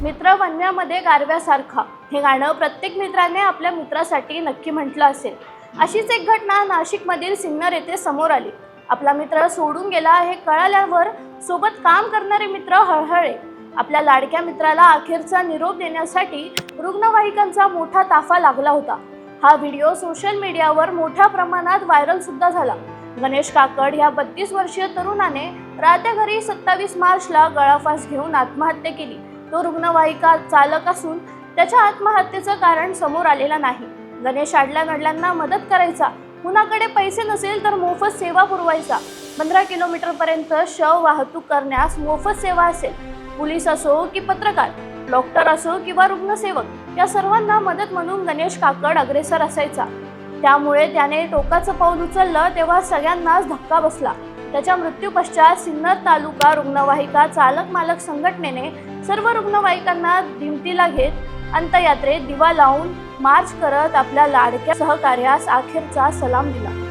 मित्र बनण्यामध्ये गारव्यासारखा हे गाणं प्रत्येक मित्राने आपल्या मित्रासाठी नक्की म्हटलं असेल। अशीच एक घटना नाशिकमधील सिन्नर येथे समोर आली। आपला मित्र सोडून गेला हे कळाल्यावर सोबत काम करणारे मित्र हळहळले। आपल्या लाडक्या मित्राला अखेरचा निरोप देण्यासाठी रुग्णवाहिकांचा मोठा ताफा लागला होता। हा व्हिडिओ सोशल मीडियावर मोठ्या प्रमाणात व्हायरल सुद्धा झाला। गणेश काकड या 32 वर्षीय तरुणाने राहत्या घरी 27 मार्चला गळफास घेऊन आत्महत्या केली। तो रुग्णवाहिका चालक असून त्याच्या आत्महत्येचं कारण समोर आलेलं नाही। गणेश आडल्या-नडल्यांना मदत करायचा, कुणाकडे पैसे नसेल तर मोफत सेवा पुरवायचा। 15 किलोमीटरपर्यंत शव वाहतूक करण्यास मोफत सेवा असेल। पोलीस असो की पत्रकार, डॉक्टर असो किंवा रुग्णसेवक या सर्वांना मदत म्हणून गणेश काकड अग्रेसर असायचा। त्यामुळे त्याने टोकाचं पाऊल उचललं तेव्हा सगळ्यांनाच धक्का बसला। त्याच्या मृत्यू पश्चात सिन्नर तालुका रुग्णवाहिका चालक मालक संघटनेने सर्व रुग्णवाहिकांना दिमतीला घेत अंत्ययात्रेत दिवा लावून मार्च करत आपल्या लाडक्या सहकार्यास अखेरचा सलाम दिला।